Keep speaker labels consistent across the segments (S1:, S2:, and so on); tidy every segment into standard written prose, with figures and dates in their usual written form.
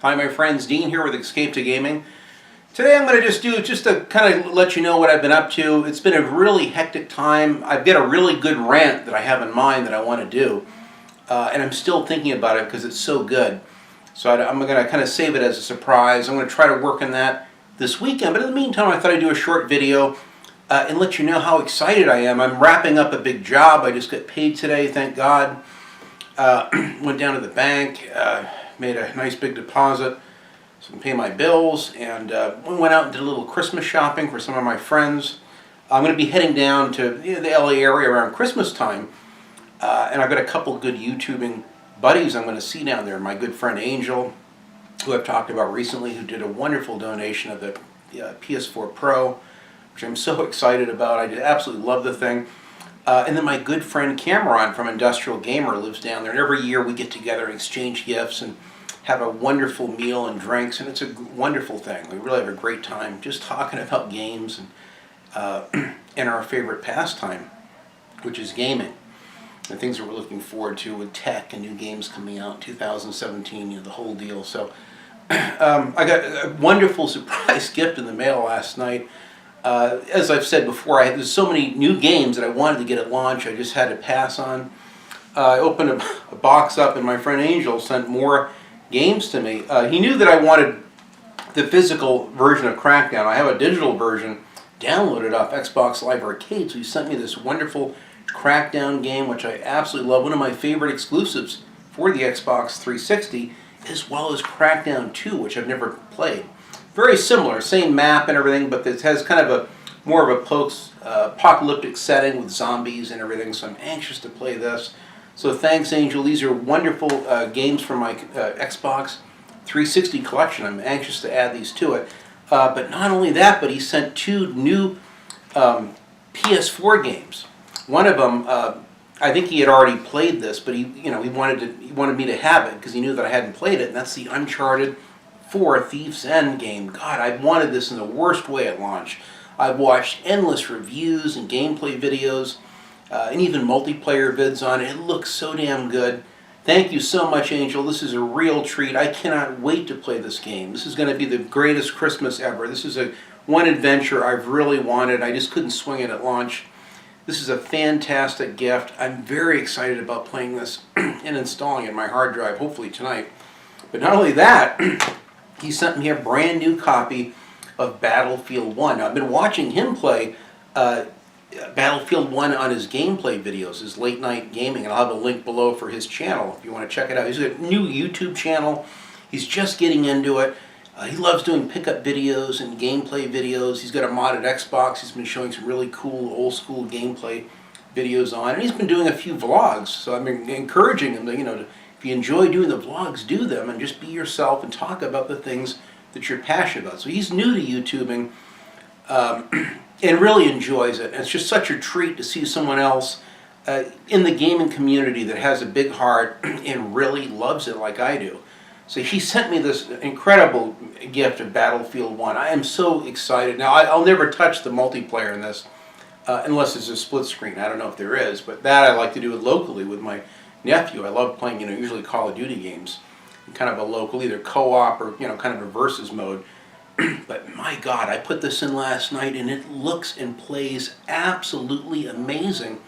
S1: Hi my friends, Dean here with Escape to Gaming. Today I'm going to just to kind of let you know what I've been up to. It's been a really hectic time. I've got a really good rant that I have in mind that I want to do. And I'm still thinking about it because it's so good. So I'm going to kind of save it as a surprise. I'm going to try to work on that this weekend. But in the meantime, I thought I'd do a short video and let you know how excited I am. I'm wrapping up a big job. I just got paid today, thank God. Went down to the bank, made a nice big deposit so I can pay my bills, and we went out and did a little Christmas shopping for some of my friends. I'm going to be heading down to the LA area around Christmas time, and I've got a couple good YouTubing buddies I'm going to see down there. My good friend Angel, who I've talked about recently, who did a wonderful donation of the PS4 Pro, which I'm so excited about. I absolutely love the thing. And then my good friend Cameron from Industrial Gamer lives down there, and every year we get together and exchange gifts and have a wonderful meal and drinks, and it's a wonderful thing. We really have a great time just talking about games and our favorite pastime, which is gaming, and things that we're looking forward to with tech and new games coming out in 2017, the whole deal. So I got a wonderful surprise gift in the mail last night. As I've said before, there's so many new games that I wanted to get at launch, I just had to pass on. I opened a box up, and my friend Angel sent more games to me. He knew that I wanted the physical version of Crackdown. I have a digital version downloaded off Xbox Live Arcade, so he sent me this wonderful Crackdown game, which I absolutely love. One of my favorite exclusives for the Xbox 360, as well as Crackdown 2, which I've never played. Very similar, same map and everything, but this has kind of a more of a post-apocalyptic setting with zombies and everything, so I'm anxious to play this. So thanks, Angel. These are wonderful games from my Xbox 360 collection. I'm anxious to add these to it. But not only that, but he sent two new PS4 games. One of them, I think he had already played this, but he wanted me to have it because he knew that I hadn't played it, and that's the Uncharted 4 Thief's End game. God, I wanted this in the worst way at launch. I've watched endless reviews and gameplay videos, and even multiplayer vids on it. It looks so damn good. Thank you so much, Angel. This is a real treat. I cannot wait to play this game. This is going to be the greatest Christmas ever. This is one adventure I've really wanted. I just couldn't swing it at launch. This is a fantastic gift. I'm very excited about playing this and installing it in my hard drive, hopefully tonight. But not only that, he sent me a brand new copy of Battlefield 1. Now, I've been watching him play Battlefield 1 on his gameplay videos, his late night gaming, and I'll have a link below for his channel if you want to check it out. He's got a new YouTube channel. He's just getting into it. He loves doing pickup videos and gameplay videos. He's got a modded Xbox. He's been showing some really cool old school gameplay videos on, and he's been doing a few vlogs. So I'm encouraging him to, if you enjoy doing the vlogs, do them and just be yourself and talk about the things that you're passionate about. So he's new to YouTubing and really enjoys it. And it's just such a treat to see someone else in the gaming community that has a big heart and really loves it like I do. So he sent me this incredible gift of Battlefield 1. I am so excited. Now, I'll never touch the multiplayer in this unless it's a split screen. I don't know if there is, but that I like to do it locally with my nephew. I love playing, usually Call of Duty games, kind of a local, either co-op or, kind of a versus mode. But my God, I put this in last night, and it looks and plays absolutely amazing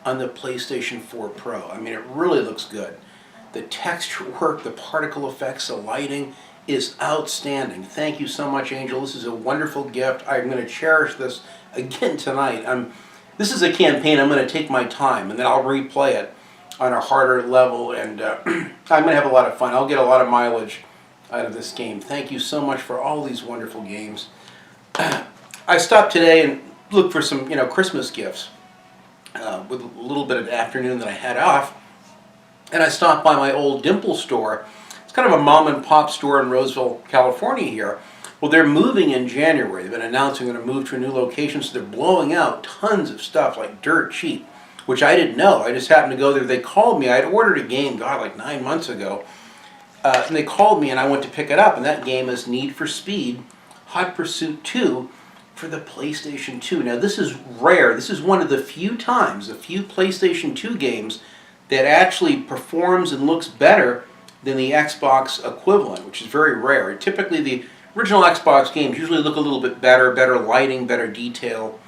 S1: on the PlayStation 4 Pro. I mean, it really looks good. The texture work, the particle effects, the lighting is outstanding. Thank you so much, Angel. This is a wonderful gift. I'm going to cherish this again tonight. This is a campaign I'm going to take my time, and then I'll replay it on a harder level, and I'm going to have a lot of fun. I'll get a lot of mileage out of this game. Thank you so much for all these wonderful games. I stopped today and looked for some, Christmas gifts with a little bit of afternoon that I had off, and I stopped by my old Dimple store. It's kind of a mom and pop store in Roseville, California here. Well, they're moving in January. They've been announcing they're going to move to a new location, so they're blowing out tons of stuff like dirt cheap, which I didn't know. I just happened to go there. They called me. I had ordered a game, God, like 9 months ago. And they called me, and I went to pick it up. And that game is Need for Speed Hot Pursuit 2 for the PlayStation 2. Now, this is rare. This is one of the few times, the few PlayStation 2 games that actually performs and looks better than the Xbox equivalent, which is very rare. Typically, the original Xbox games usually look a little bit better, better lighting, better detail.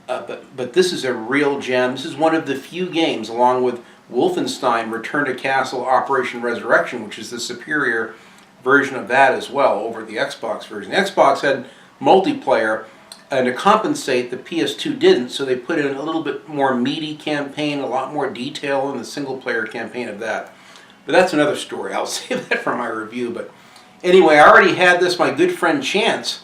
S1: But this is a real gem. This is one of the few games, along with Wolfenstein: Return to Castle Operation Resurrection, which is the superior version of that as well over the Xbox version. The Xbox had multiplayer, and to compensate, the PS2 didn't, so they put in a little bit more meaty campaign, a lot more detail in the single-player campaign of that. But that's another story. I'll save that for my review. But anyway, I already had this. My good friend Chance,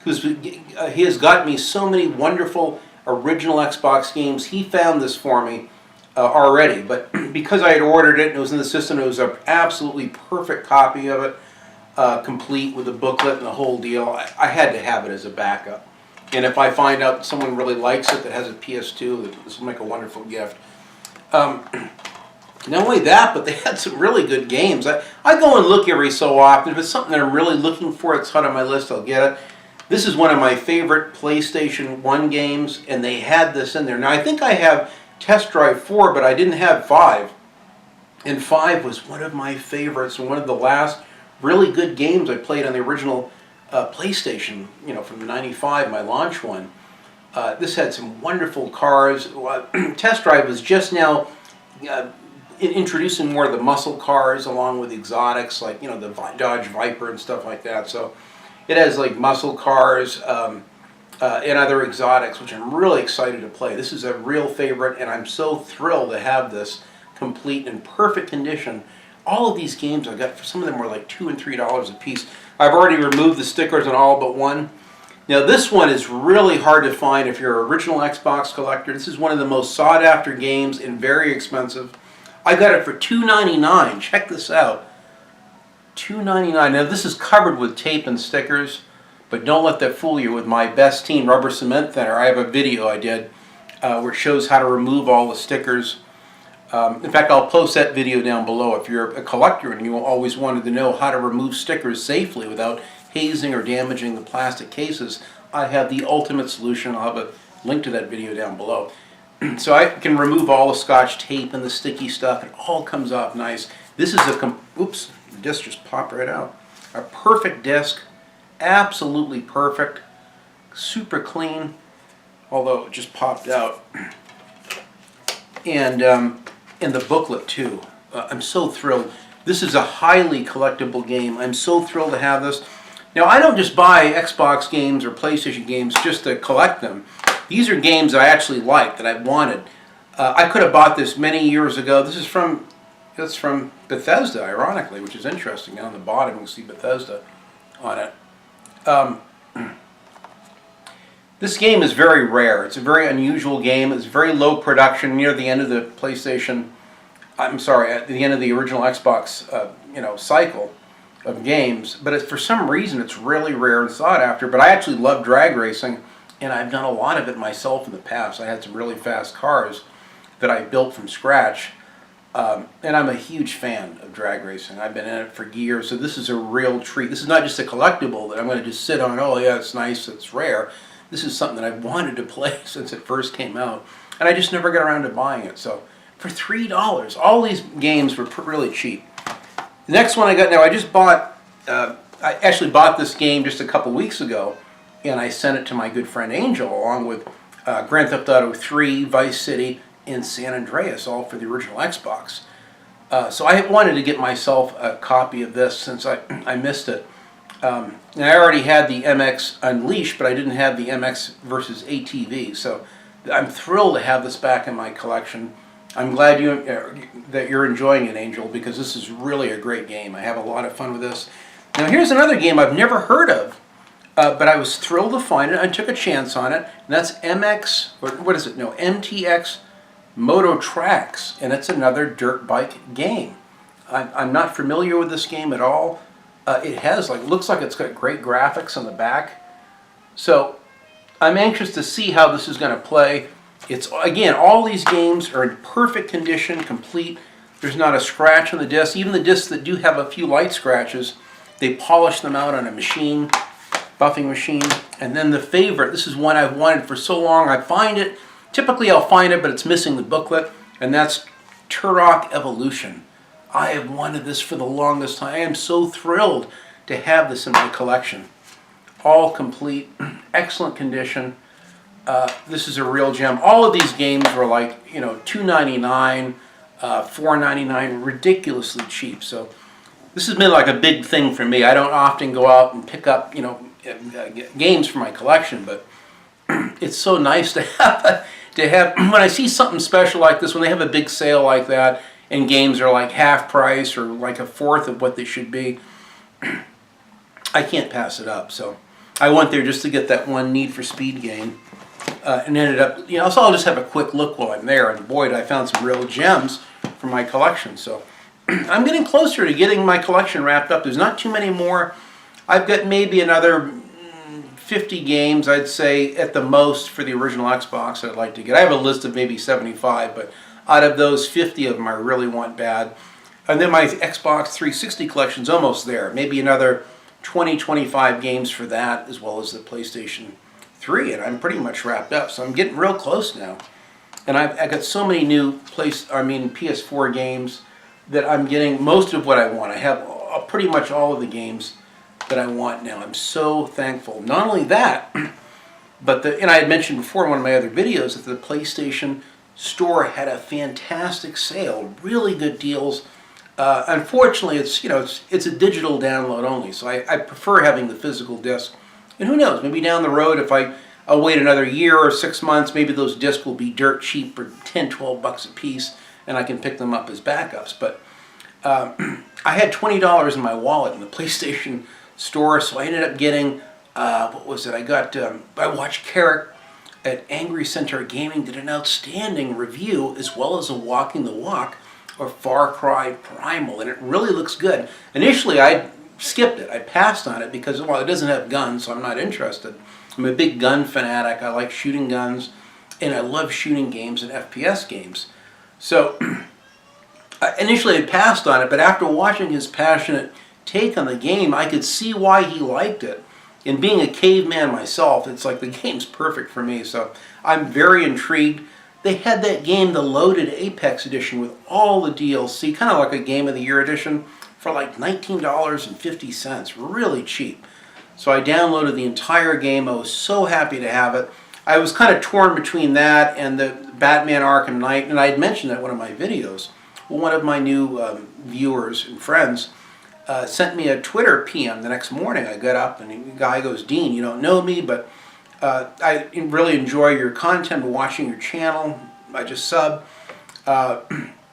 S1: he has got me so many wonderful original Xbox games. He found this for me already, but because I had ordered it and it was in the system, it was an absolutely perfect copy of it, complete with the booklet and the whole deal. I had to have it as a backup. And if I find out someone really likes it that has a PS2, this will make a wonderful gift. Not only that, but they had some really good games. I go and look every so often. If it's something that I'm really looking for, it's hot on my list, I'll get it. This is one of my favorite PlayStation 1 games, and they had this in there. Now, I think I have Test Drive 4, but I didn't have 5. And 5 was one of my favorites and one of the last really good games I played on the original PlayStation, from '95, my launch one. This had some wonderful cars. Test Drive was just now introducing more of the muscle cars along with exotics like, the Dodge Viper and stuff like that. So it has like muscle cars and other exotics, which I'm really excited to play. This is a real favorite, and I'm so thrilled to have this complete in perfect condition. All of these games I got, for some of them were like $2 and $3 a piece. I've already removed the stickers on all but one. Now this one is really hard to find if you're an original Xbox collector. This is one of the most sought after games and very expensive. I got it for $2.99. Check this out. $2.99. Now this is covered with tape and stickers, but don't let that fool you with my Best Teen rubber cement thinner. I have a video I did where it shows how to remove all the stickers. In fact, I'll post that video down below. If you're a collector and you always wanted to know how to remove stickers safely without hazing or damaging the plastic cases, I have the ultimate solution. I'll have a link to that video down below. So I can remove all the Scotch tape and the sticky stuff. It all comes off nice. This is oops, the disc just popped right out. A perfect disc, absolutely perfect, super clean, although it just popped out. And the booklet too. I'm so thrilled. This is a highly collectible game. I'm so thrilled to have this. Now, I don't just buy Xbox games or PlayStation games just to collect them. These are games I actually like, that I wanted. I could have bought this many years ago. This is from Bethesda, ironically, which is interesting. Down on the bottom, you can see Bethesda on it. This game is very rare. It's a very unusual game. It's very low production near the end of the PlayStation. I'm sorry, at the end of the original Xbox, cycle of games. But for some reason, it's really rare and sought after. But I actually love drag racing, and I've done a lot of it myself in the past. I had some really fast cars that I built from scratch, and I'm a huge fan of drag racing. I've been in it for years, so this is a real treat. This is not just a collectible that I'm going to just sit on. Oh yeah, it's nice, it's rare. This is something that I've wanted to play since it first came out, and I just never got around to buying it. So for $3, all these games were really cheap. The next one I got now, I just bought. I actually bought this game just a couple weeks ago, and I sent it to my good friend Angel along with Grand Theft Auto 3, Vice City, and San Andreas, all for the original Xbox. So I wanted to get myself a copy of this since I missed it. And I already had the MX Unleashed, but I didn't have the MX versus ATV. So I'm thrilled to have this back in my collection. I'm glad that you're enjoying it, Angel, because this is really a great game. I have a lot of fun with this. Now here's another game I've never heard of, but I was thrilled to find it. I took a chance on it, and that's MTX Moto Tracks, and it's another dirt bike game. I'm not familiar with this game at all. It has looks like it's got great graphics on the back, so I'm anxious to see how this is going to play. It's again, all these games are in perfect condition, complete. There's not a scratch on the disc. Even the discs that do have a few light scratches, they polish them out on a machine, buffing machine. And then the favorite, this is one I've wanted for so long. I find it. Typically I'll find it, but it's missing the booklet, and that's Turok Evolution. I have wanted this for the longest time. I am so thrilled to have this in my collection. All complete, excellent condition. This is a real gem. All of these games were like, $2.99, $4.99, ridiculously cheap. So this has been like a big thing for me. I don't often go out and pick up, games for my collection, but it's so nice to have when I see something special like this, when they have a big sale like that, and games are like half price or like a fourth of what they should be, I can't pass it up. So I went there just to get that one Need for Speed game, and ended up, so I'll just have a quick look while I'm there, and boy, I found some real gems for my collection. So I'm getting closer to getting my collection wrapped up. There's not too many more. I've got maybe another 50 games, I'd say, at the most for the original Xbox I'd like to get. I have a list of maybe 75, but out of those, 50 of them I really want bad. And then my Xbox 360 collection's almost there. Maybe another 20, 25 games for that, as well as the PlayStation 3, and I'm pretty much wrapped up. So I'm getting real close now. And I got so many new PS4 games that I'm getting most of what I want. I have pretty much all of the games that I want now. I'm so thankful. Not only that, but and I had mentioned before in one of my other videos that the PlayStation Store had a fantastic sale, really good deals. Unfortunately, it's a digital download only, so I prefer having the physical disc. And who knows, maybe down the road, if I'll wait another year or 6 months, maybe those discs will be dirt cheap for 10, 12 bucks a piece, and I can pick them up as backups. But I had $20 in my wallet in the PlayStation Store, so I ended up getting, what was it? I watched Carrick at Angry Centaur Gaming did an outstanding review, as well as a walking the walk of Far Cry Primal, and it really looks good. Initially, I skipped it. I passed on it because, well, it doesn't have guns, so I'm not interested. I'm a big gun fanatic. I like shooting guns, and I love shooting games and FPS games. So initially I passed on it, but after watching his passionate take on the game, I could see why he liked it. And being a caveman myself, it's like the game's perfect for me, so I'm very intrigued. They had that game, the Loaded Apex Edition, with all the DLC, kind of like a Game of the Year edition, for like $19.50, really cheap. So I downloaded the entire game. I was so happy to have it. I was kind of torn between that and the Batman Arkham Knight, and I had mentioned that in one of my videos. Well, one of my new viewers and friends sent me a Twitter PM the next morning. I got up and the guy goes, "Dean, you don't know me, but I really enjoy your content, watching your channel. I just subbed.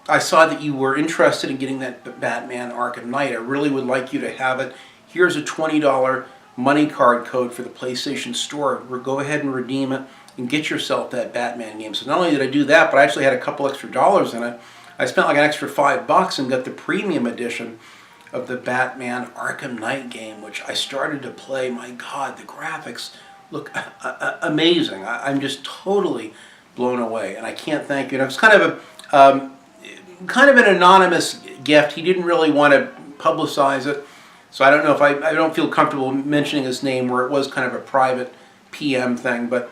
S1: I saw that you were interested in getting that Batman Arkham Knight. I really would like you to have it. Here's a $20 money card code for the PlayStation Store. Go ahead and redeem it and get yourself that Batman game." So not only did I do that, but I actually had a couple extra dollars in it. I spent like an extra $5 and got the premium edition of the Batman Arkham Knight game, which I started to play. My God, the graphics look amazing. I'm just totally blown away, and I can't thank you. And it was kind of an anonymous gift. He didn't really want to publicize it, so I don't know if I don't feel comfortable mentioning his name where it was kind of a private PM thing. But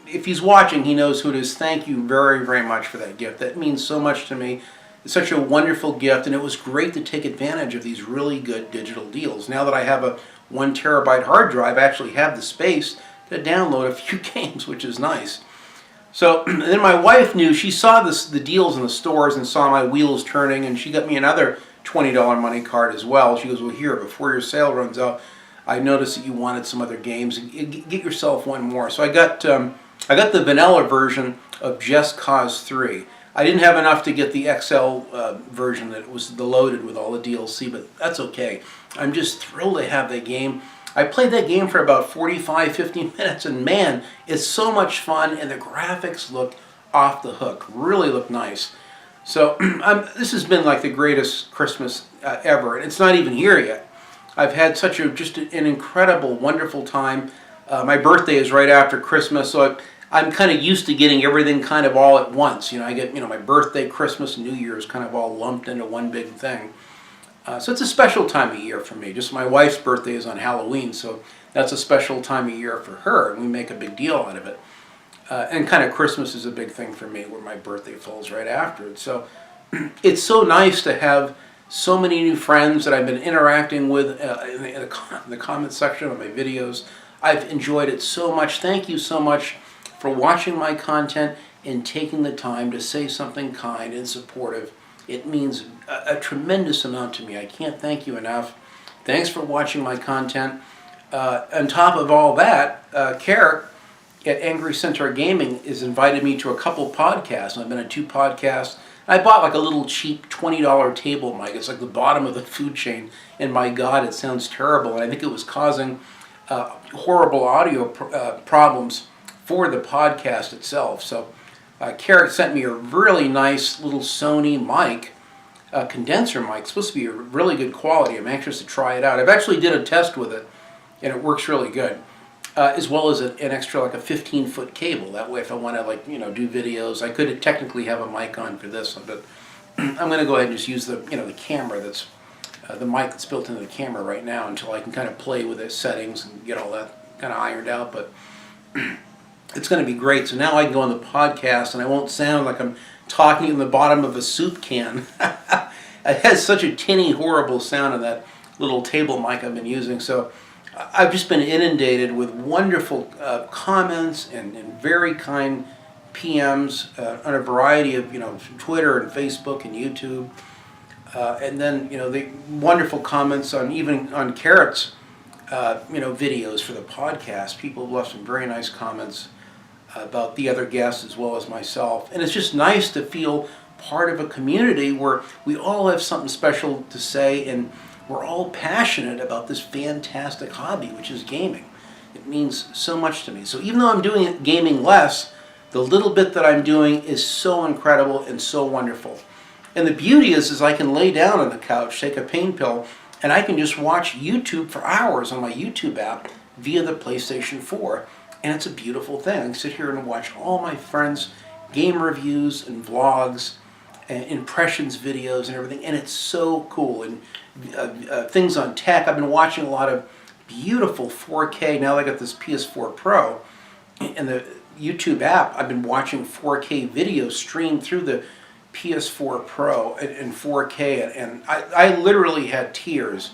S1: if he's watching, he knows who it is. Thank you very, very much for that gift. That means so much to me. It's such a wonderful gift, and it was great to take advantage of these really good digital deals. Now that I have a 1 terabyte hard drive, I actually have the space to download a few games, which is nice. So and then my wife knew, she saw the deals in the stores and saw my wheels turning, and she got me another $20 money card as well. She goes, "Well, here, before your sale runs out, I noticed that you wanted some other games. Get yourself one more." So I got the vanilla version of Just Cause 3. I didn't have enough to get the XL version that was the loaded with all the DLC, but that's okay. I'm just thrilled to have that game. I played that game for about 45, 50 minutes, and man, it's so much fun, and the graphics look off the hook. Really look nice. So this has been like the greatest Christmas ever, and it's not even here yet. I've had just an incredible, wonderful time. My birthday is right after Christmas, so I'm kind of used to getting everything kind of all at once. I get my birthday, Christmas, New Year's kind of all lumped into one big thing. So it's a special time of year for me. Just my wife's birthday is on Halloween, so that's a special time of year for her, and we make a big deal out of it. And kind of Christmas is a big thing for me, where my birthday falls right after it. So it's so nice to have so many new friends that I've been interacting with in the comment section of my videos. I've enjoyed it so much. Thank you so much for watching my content and taking the time to say something kind and supportive. It means a tremendous amount to me. I can't thank you enough. Thanks for watching my content. On top of all that, Carrick at Angry Centaur Gaming has invited me to a couple podcasts. I've been on 2 podcasts. I bought like a little cheap $20 table mic. It's like the bottom of the food chain, and my God, it sounds terrible. And I think it was causing horrible audio problems for the podcast itself. So Carrick sent me a really nice little Sony mic, condenser mic. It's supposed to be a really good quality. I'm anxious to try it out. I've actually did a test with it, and it works really good. As well as an extra, like a 15-foot cable. That way, if I want to, like, do videos, I could technically have a mic on for this one, but I'm going to go ahead and just use the, the camera that's, the mic that's built into the camera right now until I can kind of play with the settings and get all that kind of ironed out. But it's going to be great. So now I can go on the podcast and I won't sound like I'm talking in the bottom of a soup can. It has such a tinny, horrible sound on that little table mic I've been using. So I've just been inundated with wonderful comments and very kind PMs on a variety of, Twitter and Facebook and YouTube. And then, the wonderful comments on even on Carrot's, videos for the podcast. People have left some very nice comments about the other guests as well as myself. And it's just nice to feel part of a community where we all have something special to say, and we're all passionate about this fantastic hobby, which is gaming. It means so much to me. So even though I'm doing gaming less, the little bit that I'm doing is so incredible and so wonderful. And the beauty is I can lay down on the couch, take a pain pill, and I can just watch YouTube for hours on my YouTube app via the PlayStation 4. And it's a beautiful thing. I can sit here and watch all my friends' game reviews and vlogs and impressions videos and everything, and it's so cool. And things on tech. I've been watching a lot of beautiful 4K. Now I got this PS4 Pro, and the YouTube app. I've been watching 4K videos streamed through the PS4 Pro in 4K, and I literally had tears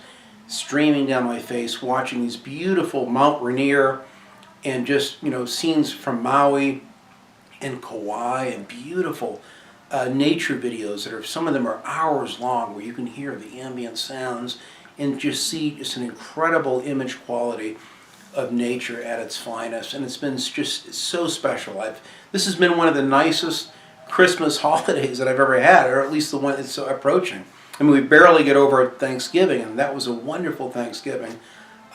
S1: streaming down my face watching these beautiful Mount Rainier and just scenes from Maui and Kauai and beautiful nature videos that are, some of them are hours long, where you can hear the ambient sounds and just see just an incredible image quality of nature at its finest. And it's been just so special. This has been one of the nicest Christmas holidays that I've ever had, or at least the one that's approaching. I mean, we barely get over Thanksgiving, and that was a wonderful Thanksgiving.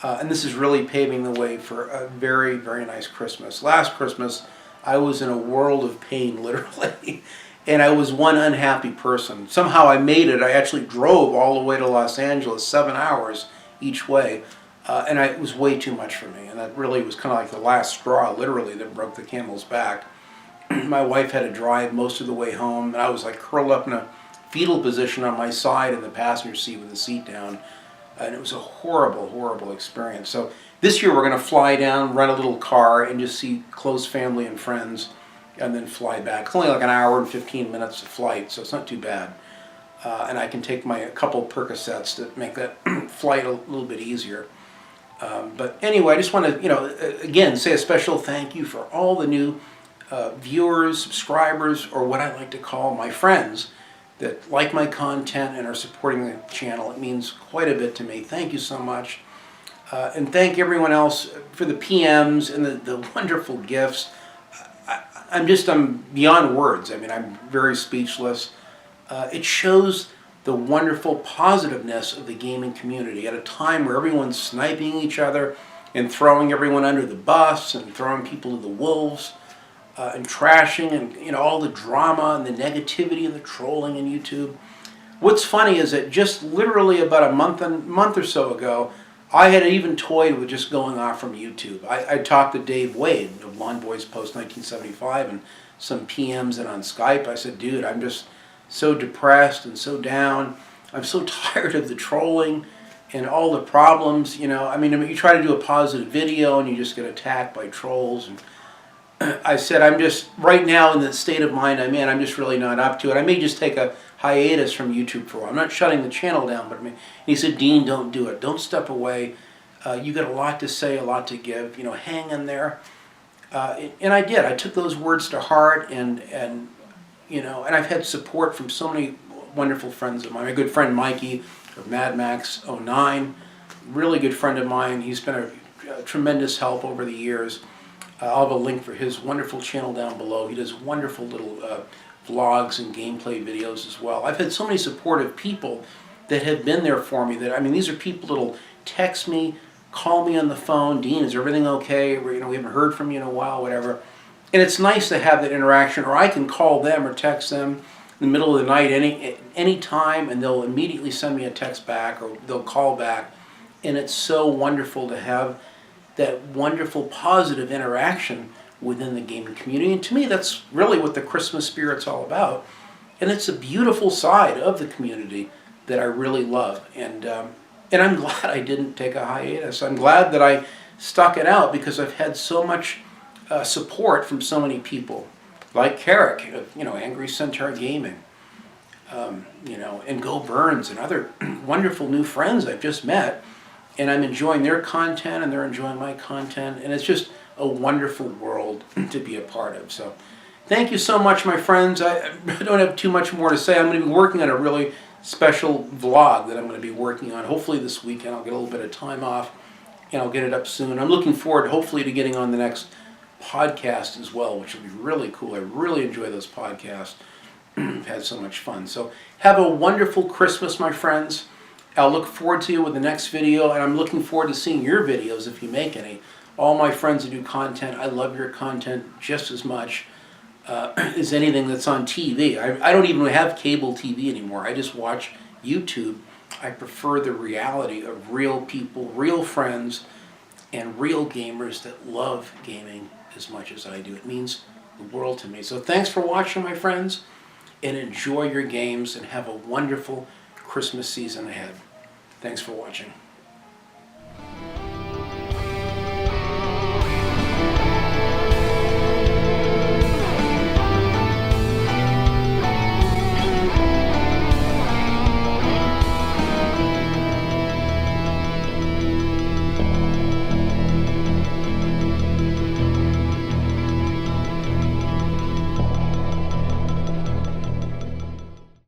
S1: And this is really paving the way for a very, very nice Christmas. Last Christmas, I was in a world of pain, literally. And I was one unhappy person. Somehow I made it. I actually drove all the way to Los Angeles, 7 hours each way. And it was way too much for me. And that really was kind of like the last straw, literally, that broke the camel's back. My wife had to drive most of the way home. And I was like curled up in a fetal position on my side in the passenger seat with the seat down. And it was a horrible, horrible experience. So this year we're going to fly down, rent a little car, and just see close family and friends, and then fly back. It's only like an hour and 15 minutes of flight, so it's not too bad. And I can take a couple Percocets to make that flight a little bit easier. But anyway, I just want to, again, say a special thank you for all the new viewers, subscribers, or what I like to call my friends that like my content and are supporting the channel. It means quite a bit to me. Thank you so much. And thank everyone else for the PMs and the wonderful gifts. I'm beyond words. I mean, I'm very speechless. It shows the wonderful positiveness of the gaming community at a time where everyone's sniping each other and throwing everyone under the bus and throwing people to the wolves and trashing and all the drama and the negativity and the trolling in YouTube. What's funny is that just literally about a month or so ago, I had even toyed with just going off from YouTube. I talked to Dave Wade of Lawn Boys Post 1975 and some PMs and on Skype. I said, dude, I'm just so depressed and so down. I'm so tired of the trolling and all the problems, I mean, you try to do a positive video and you just get attacked by trolls. And I said, I'm just, right now in the state of mind I'm in, I'm just really not up to it. I may just take a hiatus from YouTube for a while. I'm not shutting the channel down, but he said, Dean, don't do it. Don't step away. You got a lot to say, a lot to give. You know, hang in there. And I did. I took those words to heart, and you know, and I've had support from so many wonderful friends of mine. My good friend Mikey of Mad Max '09, really good friend of mine. He's been a tremendous help over the years. I'll have a link for his wonderful channel down below. He does wonderful little vlogs and gameplay videos as well. I've had so many supportive people that have been there for me. That, I mean, these are people that'll text me, call me on the phone. Dean, is everything okay? You know, we haven't heard from you in a while, whatever. And it's nice to have that interaction, or I can call them or text them in the middle of the night any time, and they'll immediately send me a text back, or they'll call back. And it's so wonderful to have that wonderful positive interaction within the gaming community. And to me, that's really what the Christmas spirit's all about. And it's a beautiful side of the community that I really love. And I'm glad I didn't take a hiatus. I'm glad that I stuck it out, because I've had so much support from so many people, like Carrick, you know, Angry Centaur Gaming, you know, and Go Burns, and other wonderful new friends I've just met. And I'm enjoying their content, and they're enjoying my content, and it's just a wonderful world to be a part of. So thank you so much, my friends. I don't have too much more to say. I'm going to be working on a really special vlog that I'm going to be working on. Hopefully this weekend I'll get a little bit of time off, and I'll get it up soon. I'm looking forward, hopefully, to getting on the next podcast as well, which will be really cool. I really enjoy those podcasts. I've had so much fun. So have a wonderful Christmas, my friends. I'll look forward to you with the next video, and I'm looking forward to seeing your videos if you make any. All my friends who do content, I love your content just as much as anything that's on TV. I don't even have cable TV anymore. I just watch YouTube. I prefer the reality of real people, real friends, and real gamers that love gaming as much as I do. It means the world to me. So thanks for watching, my friends, and enjoy your games, and have a wonderful Christmas season ahead. Thanks for watching.